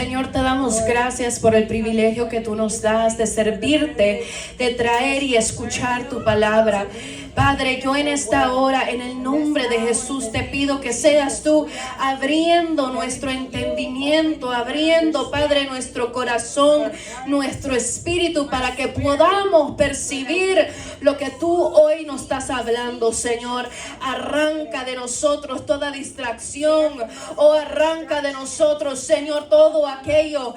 Señor, te damos gracias por el privilegio que tú nos das de servirte, de traer y escuchar tu palabra. Padre, yo en esta hora, en el nombre de Jesús, te pido que seas tú abriendo nuestro entendimiento, abriendo, Padre, nuestro corazón, nuestro espíritu, para que podamos percibir lo que tú hoy nos estás hablando, Señor. Arranca de nosotros toda distracción, arranca de nosotros, Señor, todo aquello,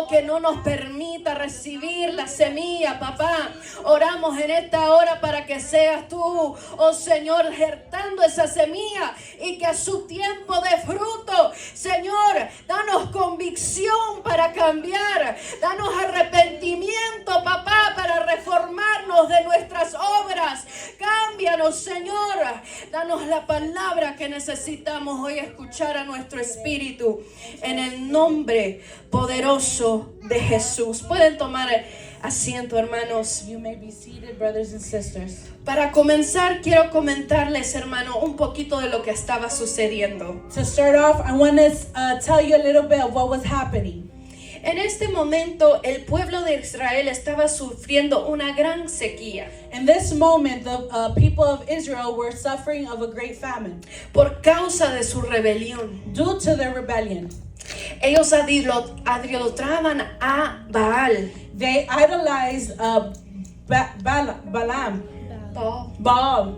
que no nos permita recibir la semilla, papá. Oramos en esta hora para que seas tú, Señor, gertando esa semilla y que a su tiempo de fruto, Señor, danos convicción para cambiar, danos arrepentimiento, papá, para reformarnos de nuestras obras. Cámbianos, Señor, danos la palabra que necesitamos hoy escuchar a nuestro espíritu, en el nombre poderoso de Jesús. Pueden tomar asiento, hermanos. You may be seated, brothers and sisters. Para comenzar, quiero comentarles, hermano, un poquito de lo que estaba sucediendo. To start off, I want to tell you a little bit of what was happening. En este momento, el pueblo de Israel estaba sufriendo una gran sequía. In this moment, the people of Israel were suffering of a great famine Por causa de su rebelión. due to their rebellion. Ellos idolatraban a Baal. They idolized Balaam, Baal.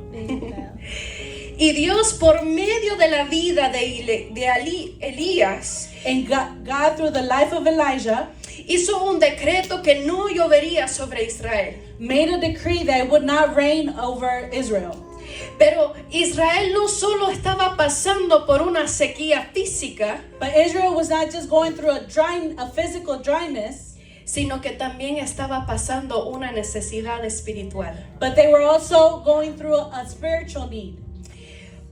Y Dios, por medio de la vida de Elías, And God, through the life of Elijah, hizo un decreto que no llovería sobre Israel. made a decree that it would not rain over Israel. Pero Israel no solo estaba pasando por una sequía física, But Israel was not just going through a physical dryness, sino que también estaba pasando una necesidad espiritual. but they were also going through a spiritual need.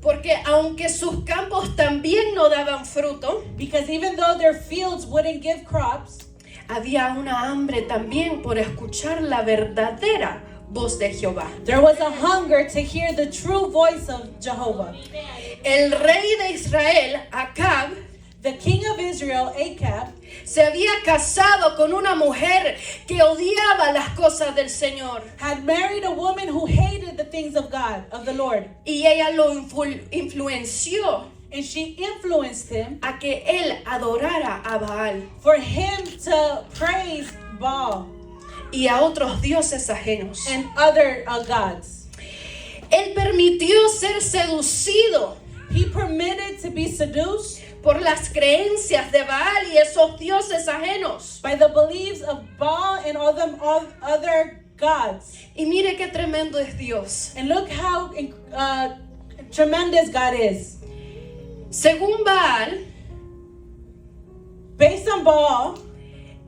Porque aunque sus campos también no daban fruto, Because even though their fields wouldn't give crops, había una hambre también por escuchar la verdadera voz de Jehová. there was a hunger to hear the true voice of Jehovah. El rey de Israel, Acab, The king of Israel, Ahab, se había casado con una mujer que odiaba las cosas del Señor. had married a woman who hated the things of God, of the Lord. Y ella lo influenció And she influenced him a que él adorara a Baal for him to praise Baal y a otros dioses ajenos. and other gods. Él permitió ser seducido He permitted to be seduced por las creencias de Baal y esos dioses ajenos. by the beliefs of Baal and all other gods. Y mire qué tremendo es Dios. And look how tremendous God is. Según Baal, Based on Baal,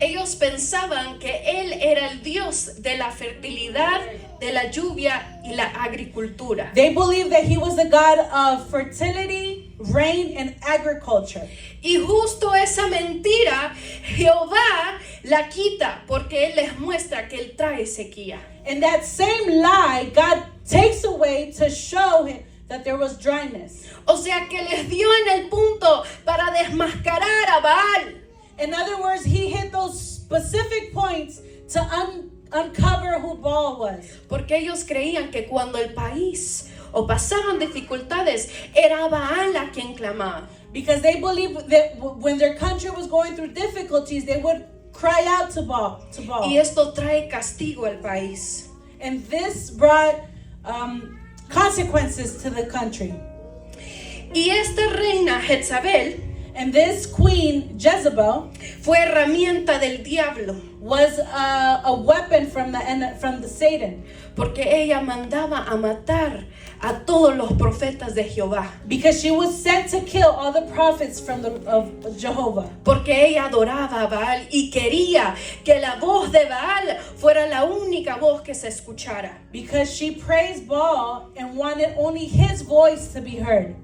ellos pensaban que él era el Dios de la fertilidad, de la lluvia y la agricultura. they believed that he was the God of fertility, rain, and agriculture. Y justo esa mentira, Jehová la quita porque él les muestra que él trae sequía. And that same lie, God takes away to show him that there was dryness. O sea que les dio en el punto para desmascarar a Baal. In other words, he hit those specific points to uncover who Baal was. Porque ellos creían que cuando el país o pasaban dificultades, era Baal a quien clamaba. Because they believed that when their country was going through difficulties, they would cry out to Baal. Y esto trae castigo al país. And this brought consequences to the country. Y esta reina Jezabel And this queen, Jezebel, fue herramienta del diablo, was a weapon from the Satan. porque ella mandaba a matar a todos los profetas de Jehová. Because she was sent to kill all the prophets of Jehovah. Porque ella adoraba a Baal y quería que la voz de Baal fuera la única voz que se escuchara. Because she praised Baal and wanted only his voice to be heard.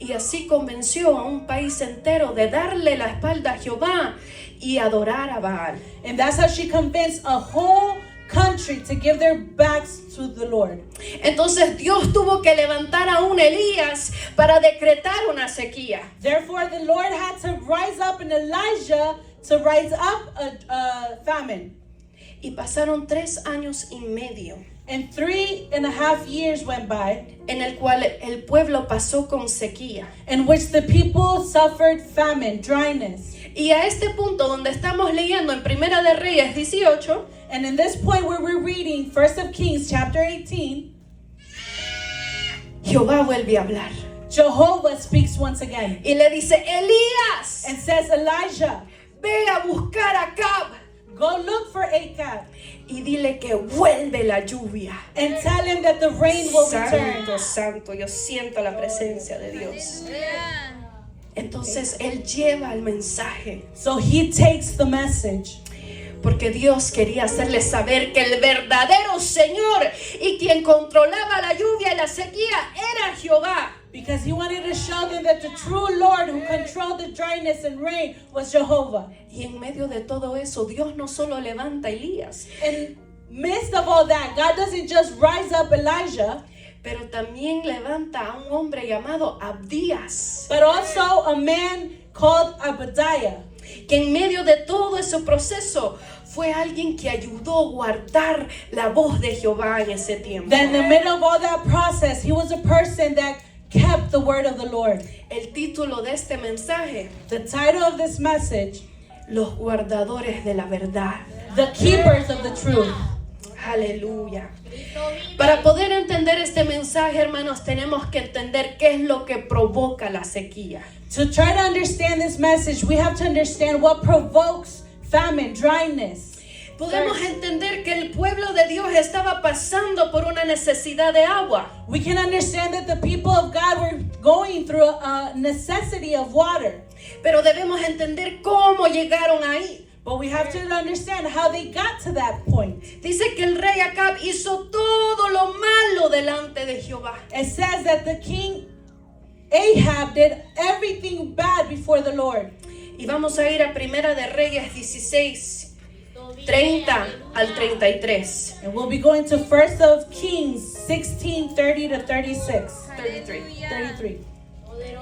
Y así convenció a un país entero de darle la espalda a Jehová y adorar a Baal. And that's how she convinced a whole country to give their backs to the Lord. Entonces Dios tuvo que levantar a un Elías para decretar una sequía. Therefore, the Lord had to rise up an Elijah to rise up a famine. Y pasaron 3 años y medio And 3.5 years went by, en el cual el pueblo pasó con sequía. in which the people suffered famine, dryness. Y a este punto donde estamos leyendo en Primera de Reyes 18, And in this point where we're reading 1 of Kings chapter 18, Jehová vuelve a hablar Jehovah speaks once again y le dice: Elías, and says, Elijah, ve a buscar a Acab go look for Acab y dile que vuelve la lluvia. and tell him that the rain will return. Santo, santo, yo siento la presencia de Dios. Entonces él lleva el mensaje, So he takes the message porque Dios quería hacerle saber que el verdadero Señor y quien controlaba la lluvia y la sequía era Jehová. because he wanted to show them that the true Lord who controlled the dryness and rain was Jehovah. Y en medio de todo eso, Dios no solo levanta a Elías, In midst of all that, God doesn't just rise up Elijah, pero también levanta a un hombre llamado Abdías, but also a man called Abadiah, que en medio de todo ese proceso fue alguien que ayudó a guardar la voz de Jehová en ese tiempo. that in the middle of all that process, he was a person that kept the word of the Lord. El título de este mensaje: The title of this message, Los guardadores de la verdad. The Keepers of the Truth. Aleluya. Para poder entender este mensaje, hermanos, tenemos que entender qué es lo que provoca la sequía. To try to understand this message, we have to understand what provokes famine, dryness. Podemos thirst. entender que el pueblo de Dios estaba pasando por una necesidad de agua. We can understand that the people of God were going through a necessity of water. Pero debemos entender cómo llegaron ahí. But we have to understand how they got to that point. Dice que el rey Acab hizo todo lo malo delante de Jehová. It says that the king Ahab did everything bad before the Lord. Y vamos a ir a Primera de Reyes 16, 30 al 33. And we'll be going to 1 of Kings 16, 30 to 36. 33.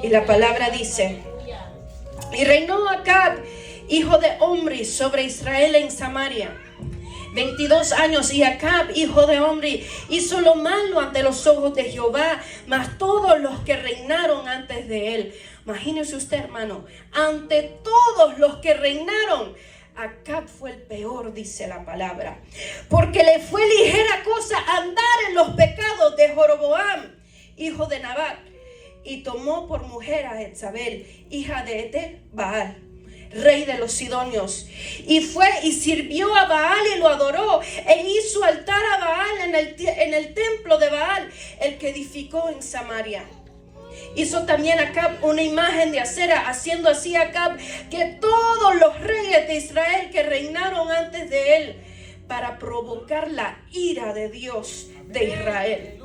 Y la palabra dice: y reinó Acab, hijo de Omri, sobre Israel en Samaria 22 años, y Acab, hijo de Omri, hizo lo malo ante los ojos de Jehová, mas todos los que reinaron antes de él. Imagínese usted, hermano, ante todos los que reinaron, Acab fue el peor, dice la palabra, porque le fue ligera cosa andar en los pecados de Jeroboam, hijo de Nabat, y tomó por mujer a Jezabel, hija de Etbaal, rey de los sidonios, y fue y sirvió a Baal y lo adoró, e hizo altar a Baal en el templo de Baal, el que edificó en Samaria. Hizo también Acab una imagen de acera, haciendo así Acab que todos los reyes de Israel que reinaron antes de él, para provocar la ira de Dios de Israel.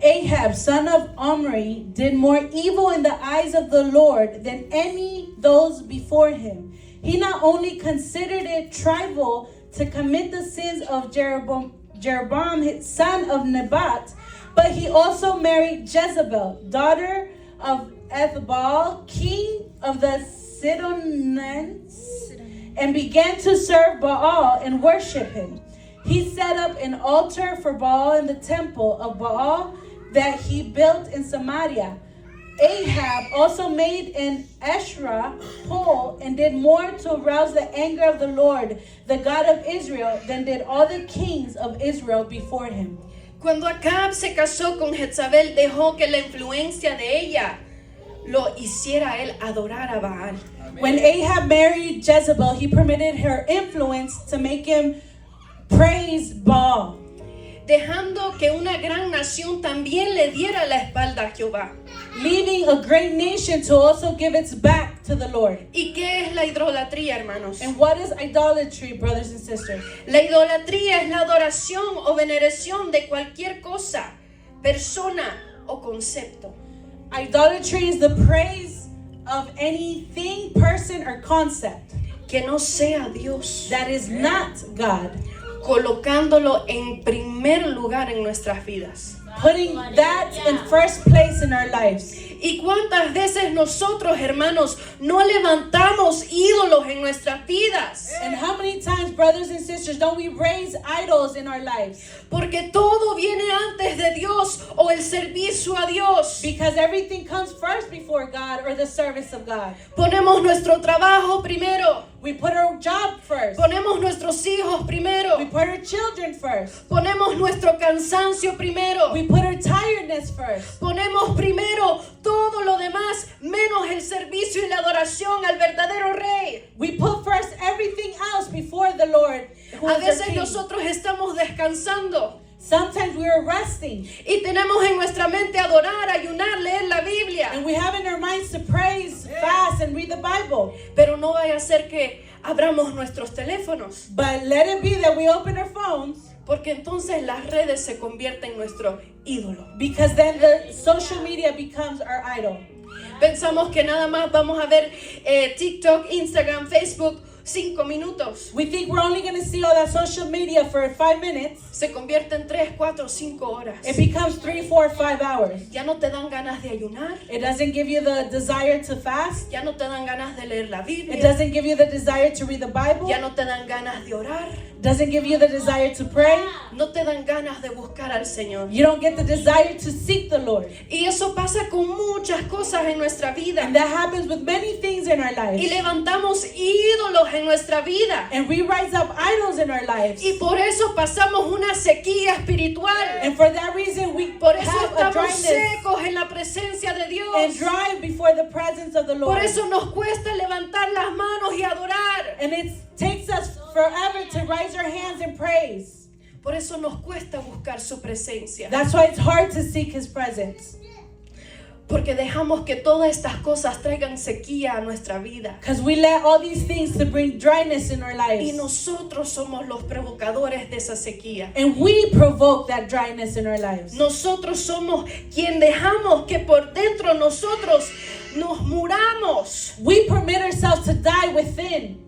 Ahab, son of Omri, did more evil in the eyes of the Lord than any those before him. He not only considered it trivial to commit the sins of Jeroboam, his son of Nebat, but he also married Jezebel, daughter of Ethbaal, king of the Sidonians, and began to serve Baal and worship him. He set up an altar for Baal in the temple of Baal that he built in Samaria. Ahab also made an Asherah pole and did more to arouse the anger of the Lord, the God of Israel, than did all the kings of Israel before him. Cuando Acab se casó con Jezabel, dejó que la influencia de ella lo hiciera a él adorar a Baal. When Ahab married Jezebel, he permitted her influence to make him praise Baal, dejando que una gran nación también le diera la espalda a Jehová. leaving a great nation to also give its back to the Lord. ¿Y qué es la idolatría, hermanos? And what is idolatry, brothers and sisters? La idolatría es la adoración o veneración de cualquier cosa, persona o concepto Idolatry is the praise of anything, person, or concept que no sea Dios, that is not God, colocándolo en primer lugar en nuestras vidas. putting that in first place in our lives. Y cuántas veces nosotros, hermanos, no levantamos ídolos en nuestras vidas. And how many times, brothers and sisters, don't we raise idols in our lives? Porque todo viene antes de Dios o el servicio a Dios. Because everything comes first before God or the service of God. Ponemos nuestro trabajo primero. We put our job first. Ponemos nuestros hijos primero. We put our children first. Ponemos nuestro cansancio primero. We put our tiredness first. Ponemos primero todo lo demás, menos el servicio y la adoración al verdadero Rey. We put first everything else before the Lord, who A is the veces King. nosotros estamos descansando Sometimes we are resting, y tenemos en nuestra mente adorar, ayunar, leer la Biblia. and we have in our minds to praise, fast, and read the Bible. Pero no vaya a ser que abramos nuestros teléfonos, But let it be that we open our phones, porque entonces las redes se convierten en nuestro ídolo. because then the social media becomes our idol. Pensamos que nada más vamos a ver TikTok, Instagram, Facebook 5 minutos. We think we're only going to see all that social media for 5 minutes. Se convierte en 3, 4, 5 horas. It becomes 3, 4, 5 hours. Ya no te dan ganas de ayunar. It doesn't give you the desire to fast. Ya no te dan ganas de leer la It Biblia. doesn't give you the desire to read the Bible. Ya no te dan ganas de orar. Doesn't give you the desire to pray. No te dan ganas de buscar al Señor. You don't get the desire to seek the Lord. Y eso pasa con muchas cosas en nuestra vida. And that happens with many things in our Y lives. levantamos ídolos en nuestra vida. And we rise up idols in our lives. Y por eso pasamos una sequía espiritual. And for that reason, we Por eso have a estamos dryness secos en la presencia de and Dios. dry before the presence of the Por Lord. eso nos cuesta levantar las manos y adorar. And it takes us forever to raise our hands and praise. Por eso nos cuesta buscar su presencia. That's why it's hard to seek His presence. Porque dejamos que todas estas cosas traigan sequía a nuestra vida. Because we let all these things to bring dryness in our Y lives. nosotros somos los provocadores de esa sequía. And we provoke that dryness in our lives. Nosotros somos quien dejamos que por dentro nosotros nos muramos. We permit ourselves to die within.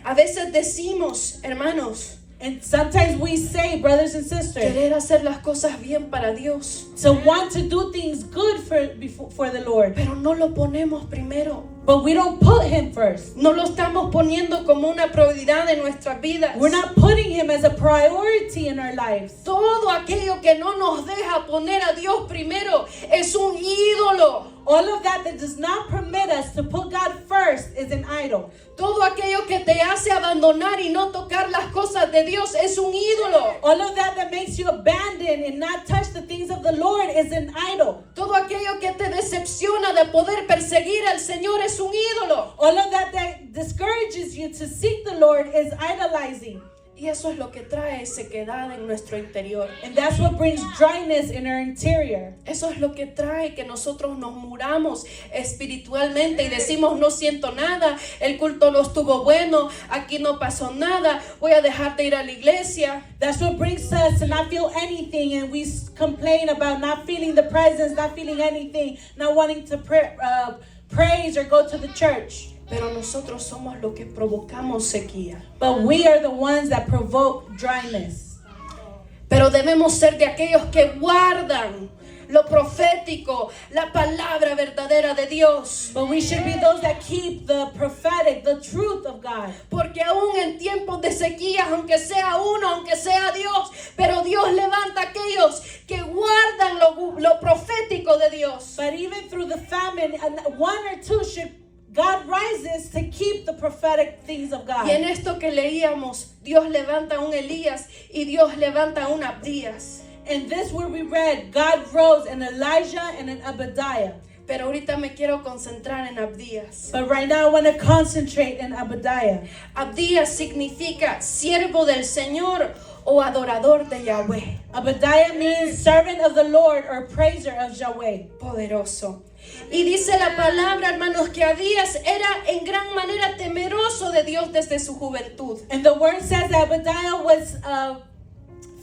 A veces decimos, hermanos, And sometimes we say, brothers and sisters, querer hacer las cosas bien para Dios, to want to do things good for the Lord. pero no lo ponemos primero. But we don't put Him first. No lo estamos poniendo como una prioridad en nuestras vidas. We're not putting Him as a priority in our lives. Todo aquello que no nos deja poner a Dios primero es un ídolo. All of that does not permit us to put God first is an idol. Todo aquello que te hace abandonar y no tocar las cosas de Dios es un ídolo. All of that makes you abandon and not touch the things of the Lord is an idol. Todo aquello que te decepciona de poder perseguir al Señor es un ídolo. All of that discourages you to seek the Lord is idolizing. Y eso es lo que trae sequedad en nuestro interior. And that's what brings dryness in our interior. Eso es lo que trae que nosotros nos muramos espiritualmente y decimos no siento nada, el culto no estuvo bueno, aquí no pasó nada, voy a dejar de ir a la iglesia. That's what brings us to not feel anything, and we complain about not feeling the presence, not feeling anything, not wanting to praise or go to the church. Pero nosotros somos los que provocamos sequía. But we are the ones that provoke dryness. Pero debemos ser de aquellos que guardan lo profético, la palabra verdadera de Dios. But we should be those that keep the prophetic, the truth of God. Porque aún en tiempos de sequía, aunque sea uno, aunque sea Dios, pero Dios levanta a aquellos que guardan lo profético de Dios. But even through the famine, one or two God rises to keep the prophetic things of God. Y en esto que leíamos, Dios levanta a un Elías y Dios levanta a un Abdías. And this where we read, God rose an Elijah and an Obadiah. Pero ahorita me quiero concentrar en Abdías. But right now I want to concentrate in Obadiah. Abdías significa siervo del Señor o adorador de Yahweh. Obadiah means servant of the Lord or praiser of Yahweh. Poderoso. Y dice la palabra, hermanos, que Abdías era en gran manera temeroso de Dios desde su juventud. And the word says that Obadiah was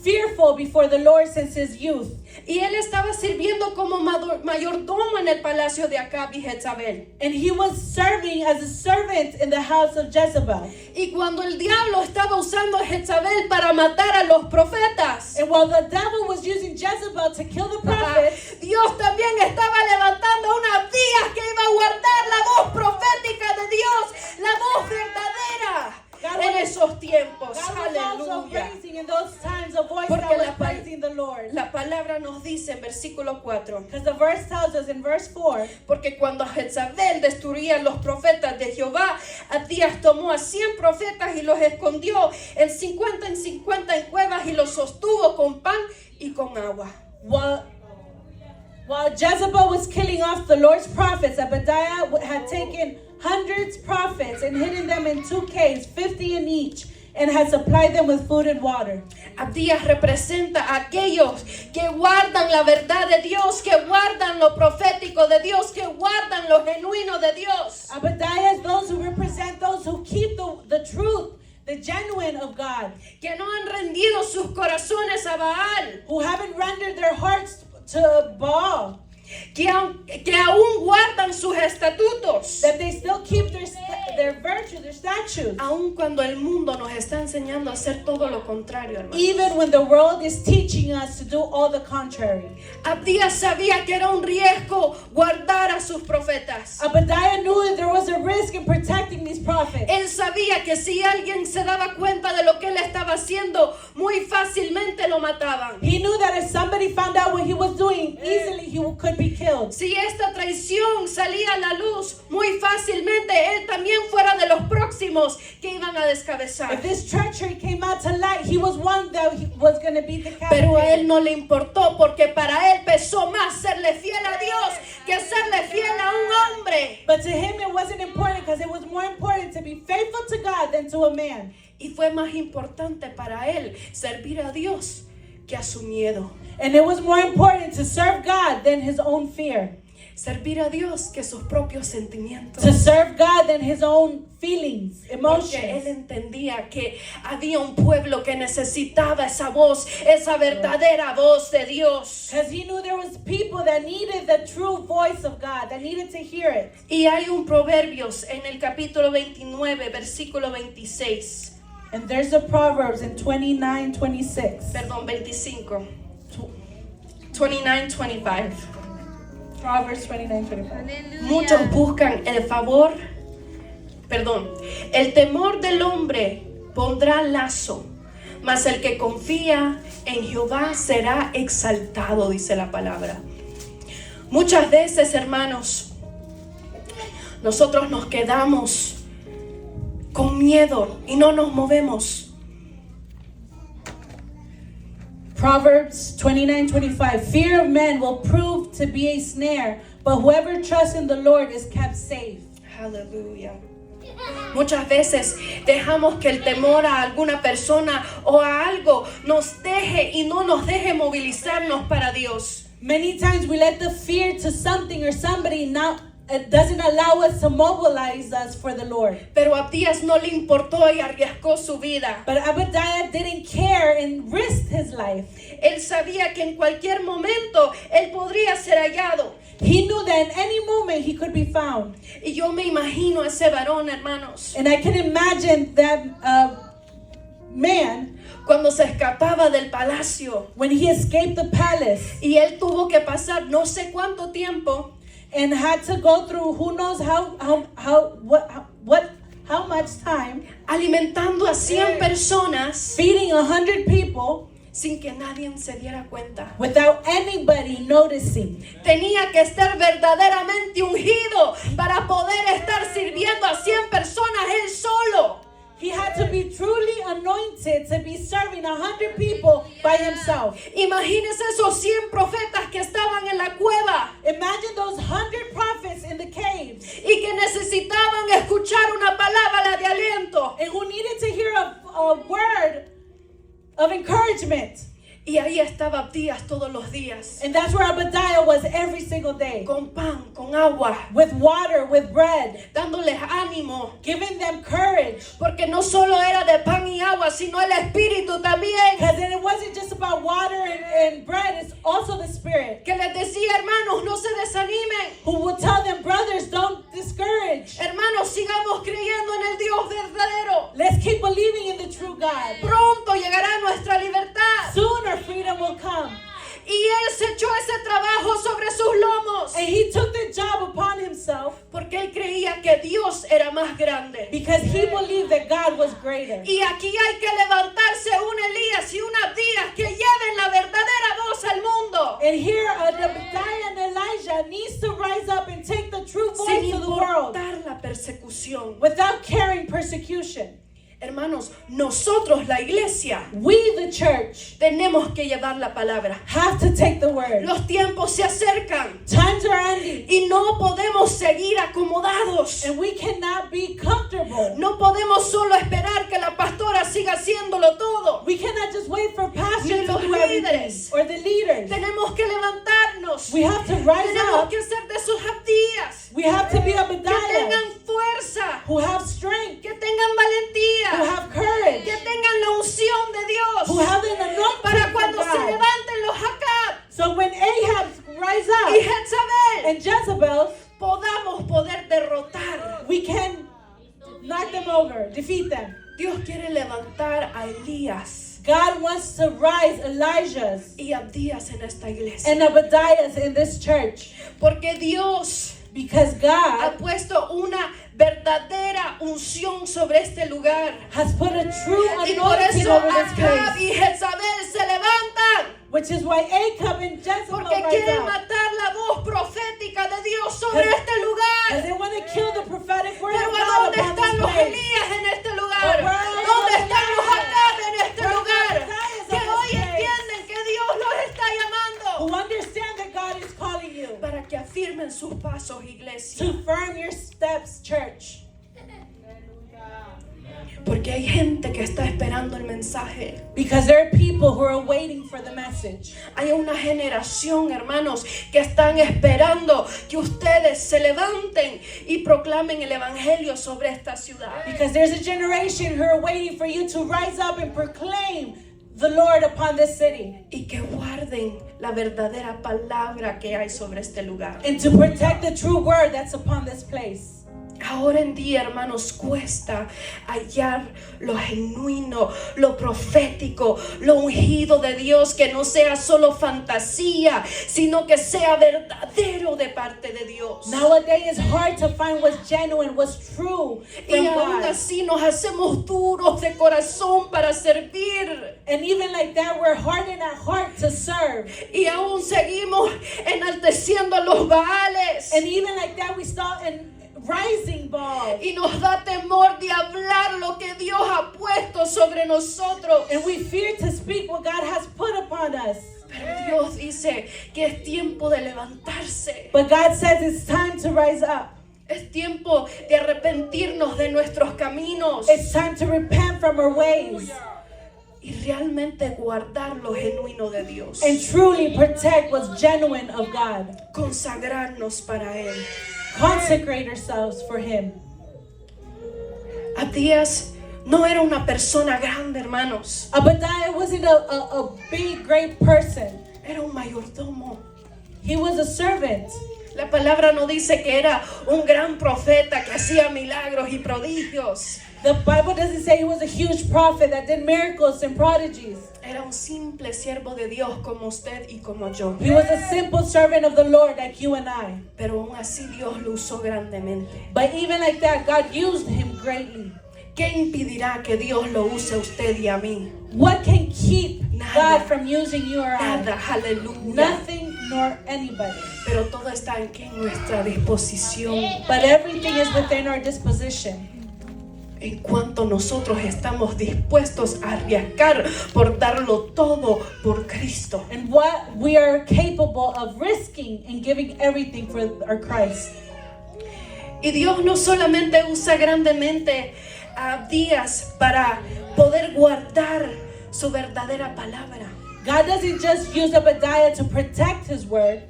fearful before the Lord since his youth. Y él estaba sirviendo como mayordomo en el palacio de Acab y Jezabel. And he was serving as a servant in the house of Jezebel. Y cuando el diablo estaba usando a Jezabel para matar a los profetas, And while the devil was using Jezebel to kill the prophets, Dios también estaba levantando una Abdías que iba a guardar la voz profética de Dios, la voz verdadera en esos tiempos. God was also Aleluya. raising in those times a voice Porque that was la praising the Lord. La palabra nos dice en versículo 4. Because the verse tells us in verse 4, Porque cuando Jezabel destruía los profetas de Jehová, Abdías tomó a 100 profetas y los escondió en 50 en cuevas y los sostuvo con pan y con agua. while Jezebel was killing off the Lord's prophets, Obadiah had taken hundreds prophets and hidden them in 2 caves, 50 in each, and had supplied them with food and water. Abdías representa a aquellos que guardan la verdad de Dios, que guardan lo profético de Dios, que guardan lo genuino de Dios. Obadiah is those who represent those who keep the truth, the genuine of God, Que no han rendido sus corazones a Baal, who haven't rendered their hearts to Baal, que aún guardan sus estatutos. that they still keep their virtue, their statutes, Aun cuando el mundo nos está enseñando a hacer todo lo contrario, hermano. even when the world is teaching us to do all the contrary. Abdías sabía que era un riesgo guardar a sus profetas. Obadiah knew that there was a risk in protecting these prophets. Él sabía que si alguien se daba cuenta de lo que él estaba haciendo, muy fácilmente lo mataban. He knew that if somebody found out what he was doing, easily he could be killed. Si esta traición salía a la luz, muy fácilmente él también fuera de los próximos que iban a descabezar. If this treachery came out to light, he was one that was going to be Pero a él decapitated. no le importó, porque para él pesó más serle fiel a Dios que serle fiel a un hombre. But to him it wasn't important because it was more important to be faithful to God than to a man. Y fue más importante para él servir a Dios que a su miedo. And it was more important to serve God than his own fear. Servir a Dios que sus propios sentimientos. To serve God than his own feelings, Porque él emotions. entendía que había un pueblo que necesitaba esa voz, esa verdadera voz de Dios. Because he knew there was people that needed the true voice of God, that needed to hear it. Y hay un Proverbios en el capítulo 29, versículo 26. And there's a Proverbs in 29:26. Perdón, 25. 29:25. Proverbs 29:25. Muchos buscan el favor, el temor del hombre pondrá lazo, mas el que confía en Jehová será exaltado, dice la palabra. Muchas veces, hermanos, nosotros nos quedamos con miedo y no nos movemos. Proverbs 29:25. Fear of men will prove to be a snare, but whoever trusts in the Lord is kept safe. Aleluya. Muchas veces dejamos que el temor a alguna persona o a algo nos deje y no nos deje movilizarnos para Dios. Many times we let the fear to something or somebody now it doesn't allow us to mobilize us for the Lord. Pero a Abdías no le importó y arriesgó su vida. But Obadiah didn't care and risked his life. Él sabía que en cualquier momento él podría ser hallado. He knew that in any moment he could be found. Y yo me imagino a ese varón, hermanos, And I can imagine that man cuando se escapaba del palacio when he escaped the palace y él tuvo que pasar no sé cuánto tiempo and had to go through who knows how much time alimentando a 100 personas feeding 100 people sin que nadie se diera cuenta. without anybody noticing. Tenía que estar verdaderamente ungido para poder estar sirviendo a 100 personas él solo. He had to be truly anointed to be serving 100 people by himself. Imagínense esos 100 profetas que estaban en la cueva Imagine those 100 prophets in the caves y que necesitaban escuchar una palabra de aliento. and who needed to hear a word of encouragement. Y ahí estaba Abdías todos los días, And that's where Obadiah was every single day. con pan, con agua, With water, with bread, dándoles ánimo. giving them courage. Porque no solo era de pan y agua, sino el Espíritu también. Because then it wasn't just about water and bread, it's also the Spirit. Que les decía, hermanos, no se desanimen. Who will tell them, brothers, don't discourage. Hermanos, sigamos creyendo en el Dios verdadero. Let's keep believing in the true God. Pronto llegará nuestra libertad. Soon our freedom will come. Y él se echó ese trabajo sobre sus lomos. And he took the job upon himself Porque él creía que Dios era más grande. because he believed that God was greater. Y aquí hay que levantarse un Elías y un Abdías que lleven la verdadera voz al mundo. And here, Obadiah and Elijah needs to rise up and take the true Sin voice to the world importar la persecución. without carrying persecution. Hermanos, nosotros, la iglesia, We, the church, tenemos que llevar la palabra. have to take the word. Los tiempos se acercan Times are ending, y no podemos seguir acomodados. and we cannot be comfortable. No podemos solo esperar que la pastora siga haciéndolo todo. We cannot just wait for Ni pastors to los do everything, líderes. or the leaders. Tenemos que levantarnos. We have to rise Tenemos up. que ser de esos Abdías We have to be que Obadiah, tengan fuerza, who have strength, que tengan who valentía, have courage, que tengan la unción de who Dios have an anointing para from cuando se God. levanten los Acab So when Ahab rise y up Jezabel, and Jezebel, podamos poder derrotar. we can knock them over, defeat them. Dios quiere levantar a Elías God wants to rise Elijah's y Abdías en esta iglesia. and Obadiah's in this church Porque Dios because ha God puesto una verdadera unción sobre este lugar. has put a true Y por anointing eso over this Acab place, y Jezabel se levantan. which is why Ahab and Jezebel Porque rise quieren up. matar la voz profética de Dios sobre este Because lugar. they want to kill the prophetic word Pero of ¿a God dónde upon están this los place. Elías en este lugar? But where are ¿Dónde the están los Elijahs? Acab en este Where are the lugar? Elijahs Que of this hoy place? entienden que Dios los está llamando Who understand that God is calling you para que afirmen sus pasos, iglesia. to firm your steps, church. Porque hay gente que está esperando el mensaje. Because there are people who are waiting for the message. Hay una generación, hermanos, que están esperando que ustedes se levanten y proclamen el evangelio sobre esta ciudad. Because there's a generation who are waiting for you to rise up and proclaim the Lord upon this city. Y que guarden la verdadera palabra que hay sobre este lugar. And to protect the true word that's upon this place. Ahora en día, hermanos, cuesta hallar lo genuino, lo profético, lo ungido de Dios, que no sea solo fantasía, sino que sea verdadero de parte de Dios. Nowadays it's hard to find what's genuine, what's true Y from aún God. así nos hacemos duros de corazón para servir. And even like that, we're hardened at heart to serve. Y aún seguimos enalteciendo a los Baales. And even like that, we start in rising ball. Y nos da temor de hablar lo que Dios ha puesto sobre nosotros. And we fear to speak what God has put upon us. Pero Dios dice que es tiempo de levantarse. But God says it's time to rise up. Es tiempo de arrepentirnos de nuestros caminos It's time to repent from our ways y realmente guardar lo genuino de Dios. and truly protect what's genuine of God. Consagrarnos para Él. Consecrate ourselves for Him. Abdías no era una persona grande, hermanos. Obadiah wasn't a big, great person. Era un mayordomo. He was a servant. La palabra no dice que era un gran profeta que hacía milagros y prodigios. The Bible doesn't say he was a huge prophet that did miracles and prodigies. Era un simple siervo de Dios como usted y como yo. He was a simple servant of the Lord like you and I. Pero aún así Dios lo usó grandemente. But even like that, God used him greatly. ¿Qué impedirá que Dios lo use a usted y a mí? What can keep Nada. God from using you or I? Nada, aleluya. Nothing nor anybody. Pero todo está aquí en nuestra disposición. But everything is within our disposition. En cuanto nosotros estamos dispuestos a arriesgar por darlo todo por Cristo. And what we are capable of risking and giving everything for our Christ. Y Dios no solamente usa grandemente a Abdías para poder guardar su verdadera palabra. God doesn't just use Obadiah to protect his word,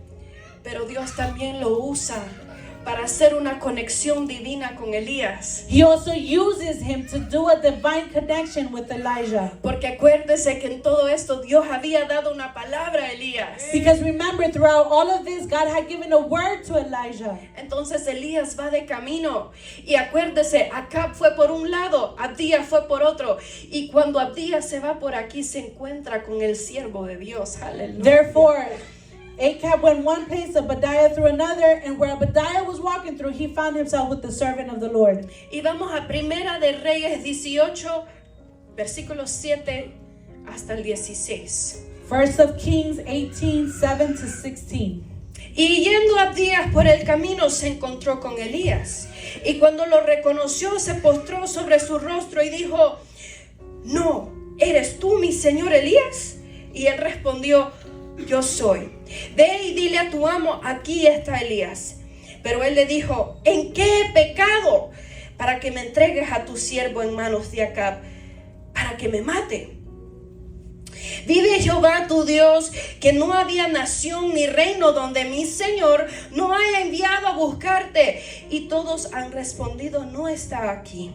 pero Dios también lo usa para hacer una conexión divina con Elías. he also uses him to do a divine connection with Elijah. Porque acuérdese que en todo esto Dios había dado una palabra a Elías. Because remember, throughout all of this, God had given a word to Elijah. Entonces Elías va de camino y acuérdese, Acab fue por un lado, Abdías fue por otro, y cuando Abdías se va por aquí se encuentra con el siervo de Dios. Aleluya. Therefore, Acab went one place, Obadiah through another, and where Obadiah was walking through, he found himself with the servant of the Lord. Y vamos a Primera de Reyes 18, versículos 7 hasta el 16. First of Kings 18, 7 to 16. Y yendo Abdías por el camino se encontró con Elías. Y cuando lo reconoció se postró sobre su rostro y dijo: ¿No eres tú mi señor Elías? Y él respondió: Yo soy. Ve y dile a tu amo: aquí está Elías. Pero él le dijo: ¿en qué he pecado para que me entregues a tu siervo en manos de Acab, para que me mate? Vive Jehová tu Dios, que no había nación ni reino donde mi Señor no haya enviado a buscarte. Y todos han respondido: no está aquí.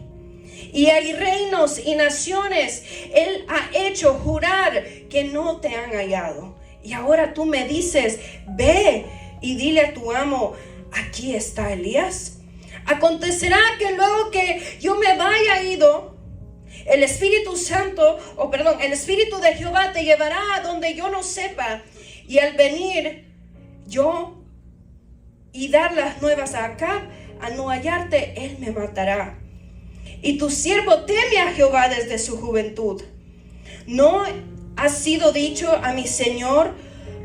Y hay reinos y naciones, él ha hecho jurar que no te han hallado. Y ahora tú me dices: ve y dile a tu amo: aquí está Elías. Acontecerá que luego que yo me vaya ido, el Espíritu de Jehová te llevará a donde yo no sepa, y al venir yo y dar las nuevas a Acab, a no hallarte, él me matará. Y tu siervo teme a Jehová desde su juventud. ¿No ha sido dicho a mi Señor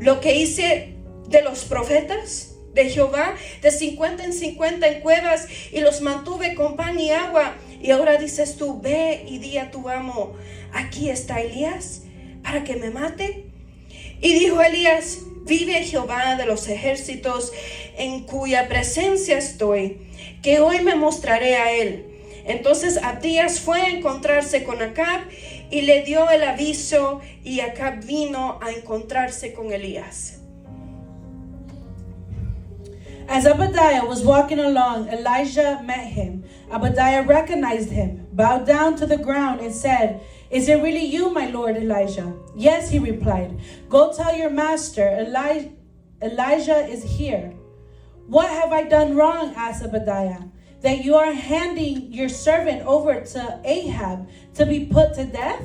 lo que hice de los profetas de Jehová, de 50 en 50 en cuevas, y los mantuve con pan y agua? Y ahora dices tú: ve y di a tu amo: aquí está Elías, para que me mate. Y dijo Elías: vive Jehová de los ejércitos, en cuya presencia estoy, que hoy me mostraré a él. Entonces Abdías fue a encontrarse con Acab y le dio el aviso, y Acab vino a encontrarse con Elías. As Obadiah was walking along, Elijah met him. Obadiah recognized him, bowed down to the ground, and said, "Is it really you, my lord Elijah?" "Yes," he replied. "Go tell your master, Elijah is here." "What have I done wrong?" asked Obadiah, "that you are handing your servant over to Ahab to be put to death?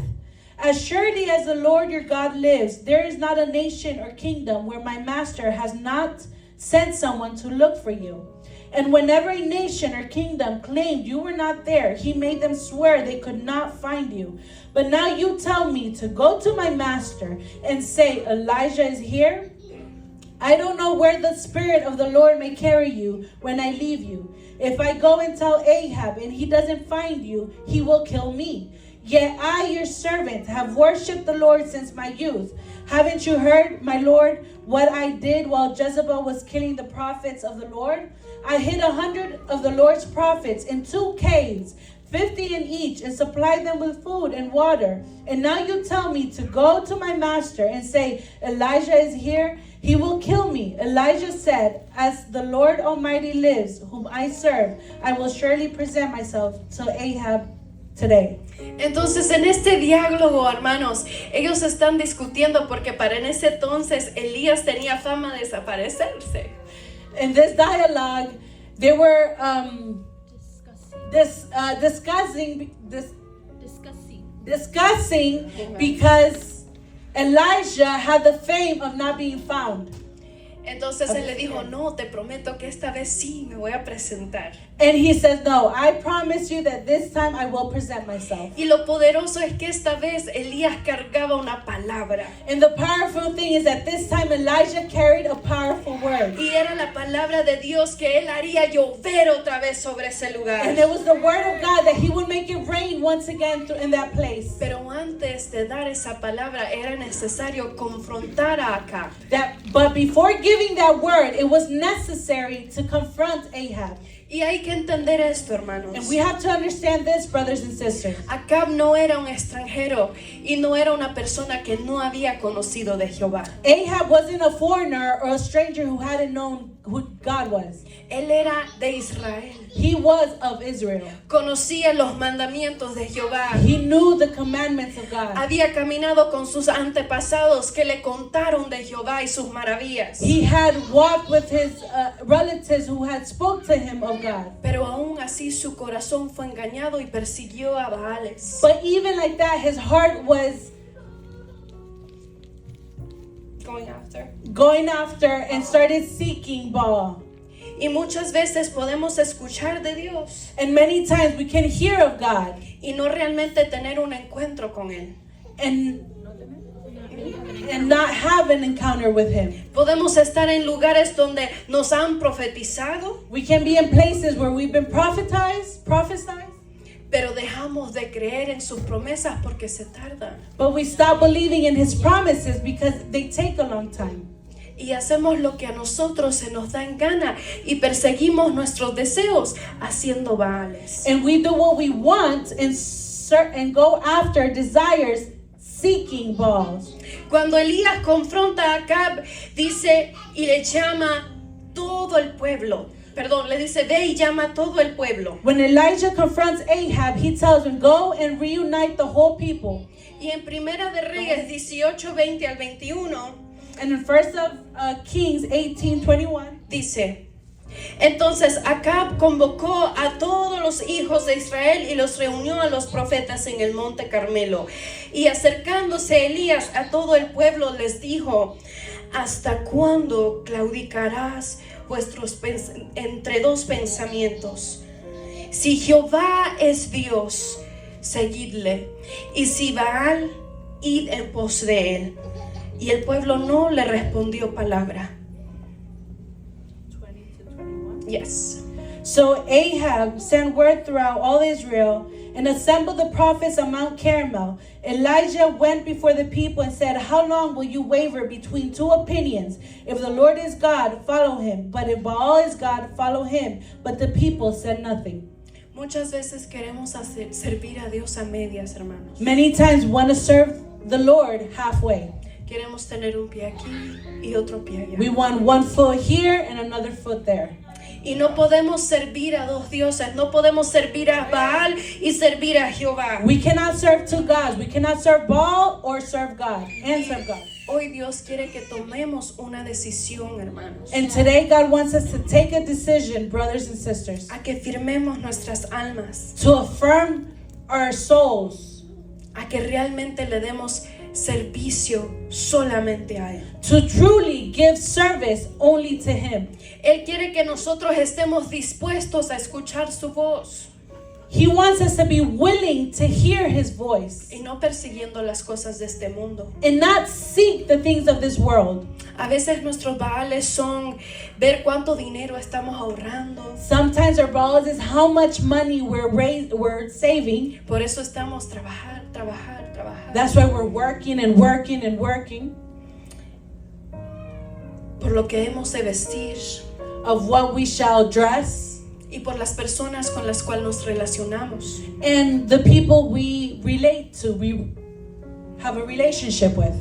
As surely as the Lord your God lives, there is not a nation or kingdom where my master has not sent someone to look for you. And whenever a nation or kingdom claimed you were not there, he made them swear they could not find you. But now you tell me to go to my master and say, Elijah is here? I don't know where the Spirit of the Lord may carry you when I leave you. If I go and tell Ahab and he doesn't find you, he will kill me. Yet I, your servant, have worshipped the Lord since my youth. Haven't you heard, my Lord, what I did while Jezebel was killing the prophets of the Lord? I hid 100 of the Lord's prophets in 2 caves, 50 in each, and supplied them with food and water. And now you tell me to go to my master and say, Elijah is here? He will kill me. Elijah said, as the Lord Almighty lives, whom I serve, I will surely present myself to Ahab today. Entonces en este diálogo, hermanos, ellos están discutiendo porque para en ese entonces Elías tenía fama de desaparecerse. In this dialogue, they were discussing because Elijah had the fame of not being found. Entonces él le dijo, no, te prometo que esta vez sí me voy a presentar. And he says, no, I promise you that this time I will present myself. Y lo poderoso es que esta vez Elías cargaba una palabra. And the powerful thing is that this time Elijah carried a powerful word. Y era la palabra de Dios que él haría llover otra vez sobre ese lugar. And it was the word of God that he would make it rain once again in that place. Pero antes de dar esa palabra era necesario confrontar a Acab. But before giving that word, it was necessary to confront Ahab. Y hay que entender esto, hermanos. And we have to understand this, brothers and sisters. Acab no era un extranjero y no era una persona que no había conocido de Jehová. Ahab wasn't a foreigner or a stranger who hadn't known who God was. Él era de Israel. He was of Israel. Conocía los mandamientos de Jehová. He knew the commandments of God. Había caminado con sus antepasados que le contaron de Jehová y sus maravillas. He had walked with his relatives who had spoke to him of God. Pero aún así su corazón fue engañado y persiguió a Baales. But even like that, his heart was going after and started seeking Baal. Y muchas veces podemos escuchar de Dios And many times we can hear of God y no realmente tener un encuentro con Él. and not have an encounter with him. Podemos estar en lugares donde nos han profetizado, We can be in places where we've been prophesied, pero dejamos de creer en sus promesas porque se tardan. but we stop believing in his promises because they take a long time. Y hacemos lo que a nosotros se nos da en gana y perseguimos nuestros deseos haciendo Baales. And we do what we want and go after desires, seeking Baals. Cuando Elías confronta a Acab, dice y le llama todo el pueblo. Perdón, le dice, ve y llama a todo el pueblo. When Elijah confronts Ahab, he tells him, go and reunite the whole people. Y en Primera de Reyes 18, 20 al 21, And in 1 of Kings 18:21, dice, entonces Acab convocó a todos los hijos de Israel y los reunió a los profetas en el monte Carmelo. Y acercándose Elías a todo el pueblo les dijo, ¿hasta cuándo claudicarás entre dos pensamientos? Si Jehová es Dios, seguidle, y si Baal, id en pos de él. Y el pueblo no le respondió palabra. 20-21. Yes. So Ahab sent word throughout all Israel and assembled the prophets on Mount Carmel. Elijah went before the people and said, how long will you waver between two opinions? If the Lord is God, follow him. But if Baal is God, follow him. But the people said nothing. Muchas veces queremos servir a Dios a medias, hermanos. Many times we want to serve the Lord halfway. Queremos tener un pie aquí y otro pie allá. We want one foot here and another foot there. Y no podemos servir a dos dioses. No podemos servir a Baal y servir a Jehová. We cannot serve two gods. We cannot serve Baal or serve God and serve God. Hoy Dios quiere que tomemos una decisión, hermanos. And today God wants us to take a decision, brothers and sisters, A que firmemos nuestras almas. to affirm our souls, A que realmente le demos servicio solamente a Él. to truly give service only to Him. Él quiere que nosotros estemos dispuestos a escuchar su voz He wants us to be willing to hear His voice y no persiguiendo las cosas de este mundo. and not seek the things of this world. A veces nuestros baales son ver cuánto dinero estamos ahorrando. Sometimes our Baals is how much money we're saving. Por eso estamos trabajar. That's why we're working and working and working. Por lo que hemos de vestir Of what we shall dress y por las personas con las cuales nos relacionamos. and the people we relate to, we have a relationship with.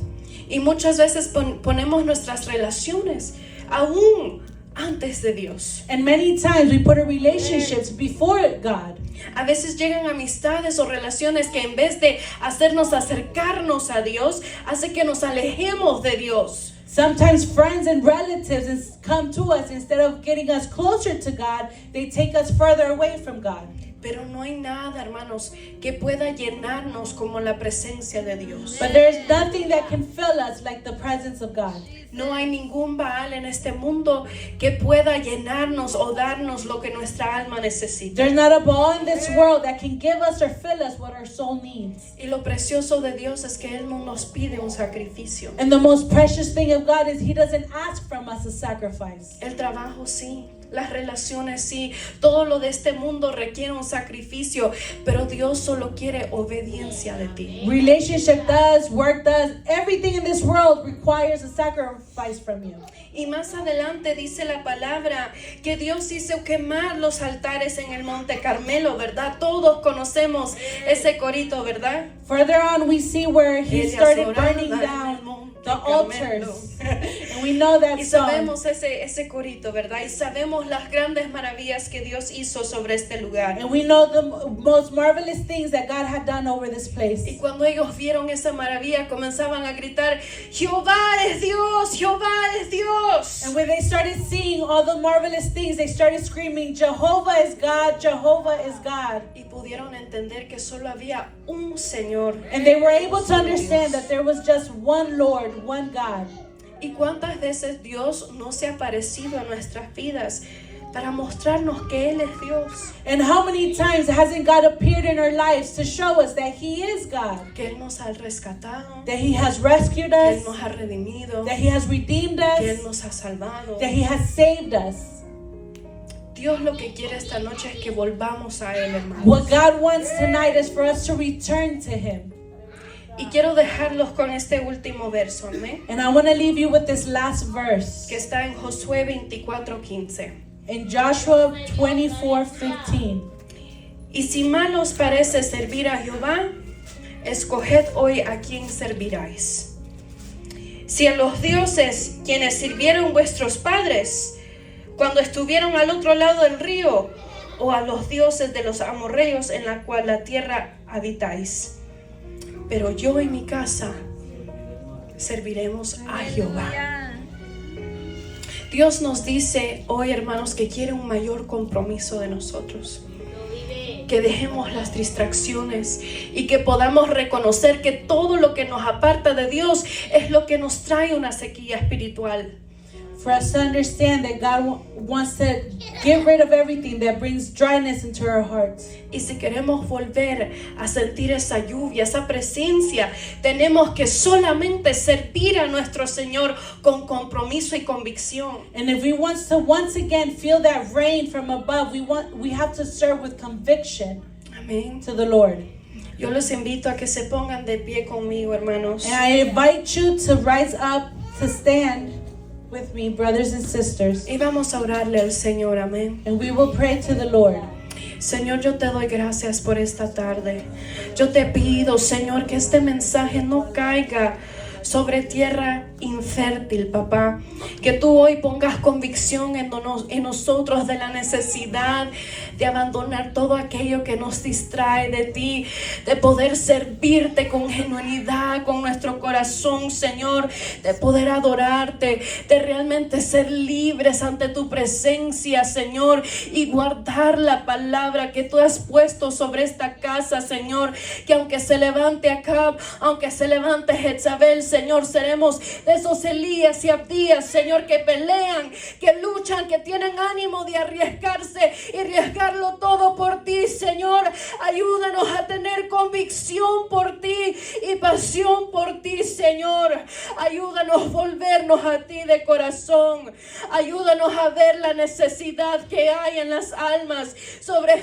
Y muchas veces ponemos nuestras relaciones aún antes de Dios. And many times we put our relationships before God. A veces llegan amistades o relaciones que en vez de hacernos acercarnos a Dios, hace que nos alejemos de Dios. Sometimes friends and relatives come to us, instead of getting us closer to God, they take us further away from God. Pero no hay nada, hermanos, que pueda llenarnos como la presencia de Dios. But there's nothing that can fill us like the presence of God. No hay ningún Baal en este mundo que pueda llenarnos o darnos lo que nuestra alma necesita. There's not a Baal in this world that can give us or fill us what our soul needs. Y lo precioso de Dios es que Él no nos pide un sacrificio. And the most precious thing of God is He doesn't ask from us a sacrifice. El trabajo sí, Las relaciones sí, todo lo de este mundo requiere un sacrificio, pero Dios solo quiere obediencia de ti. Relationship does, work does, everything in this world requires a sacrifice from you. Y más adelante dice la palabra que Dios hizo quemar los altares en el Monte Carmelo, ¿verdad? Todos conocemos ese corito, ¿verdad? Further on we see where he Ellas started oraban burning en el down Monte the Carmelo. altars. And we know that Y song. sabemos ese corito, ¿verdad? Y sabemos las grandes maravillas que Dios hizo sobre este lugar. And we know the most marvelous things that God had done over this Y place. cuando ellos vieron esa maravilla, comenzaban a gritar, Jehová es Dios, Jehová es Dios. And when they started seeing all the marvelous things, they started screaming, Jehovah is God, Jehovah is God. Y pudieron entender que solo había un Señor. And they were able to understand that there was just one Lord, one God. ¿Y cuántas veces Dios no se ha aparecido en nuestras vidas para mostrarnos que Él es Dios? And how many times hasn't God appeared in our lives to show us that He is God? Que Él nos ha rescatado, That He has rescued que Él us, nos ha redimido, that He has redeemed que Él us, nos ha salvado. that He has saved us. Dios lo que quiere esta noche es que volvamos a Él, hermanos. What God wants tonight is for us to return to Him. Y quiero dejarlos con este último verso, amén, And I want to leave you with this last verse que está en Josué 24:15. in Joshua 24:15. Y si mal os parece servir a Jehová, escoged hoy a quién serviráis. Si a los dioses quienes sirvieron vuestros padres cuando estuvieron al otro lado del río, o a los dioses de los amorreos en la cual la tierra habitáis. Pero yo y mi casa serviremos a Jehová. Dios nos dice hoy, hermanos, que quiere un mayor compromiso de nosotros. Que dejemos las distracciones y que podamos reconocer que todo lo que nos aparta de Dios es lo que nos trae una sequía espiritual. For us to understand that God wants to get rid of everything that brings dryness into our hearts. Y si queremos volver a sentir esa lluvia, esa presencia, tenemos que solamente servir a nuestro Señor con compromiso y convicción. And if we want to once again feel that rain from above, we have to serve with conviction Amén. to the Lord. Yo los invito a que se pongan de pie conmigo, hermanos. And I invite you to rise up, to stand with me, brothers and sisters, Y vamos a orarle al Señor, amén. and we will pray to the Lord. Señor, yo te doy gracias por esta tarde. Yo te pido, Señor, que este mensaje no caiga sobre tierra infértil, papá. Que tú hoy pongas convicción en nosotros de la necesidad de abandonar todo aquello que nos distrae de ti, de poder servirte con genuinidad, con nuestro corazón, Señor, de poder adorarte, de realmente ser libres ante tu presencia, Señor, y guardar la palabra que tú has puesto sobre esta casa, Señor. Que aunque se levante Acab, aunque se levante Jezabel, Señor, seremos de esos Elías y Abdías, Señor, que pelean, que luchan, que tienen ánimo de arriesgarse y arriesgarlo todo por ti, Señor. Ayúdanos a tener convicción por ti y pasión por ti, Señor. Ayúdanos a volvernos a ti de corazón. Ayúdanos a ver la necesidad que hay en las almas sobre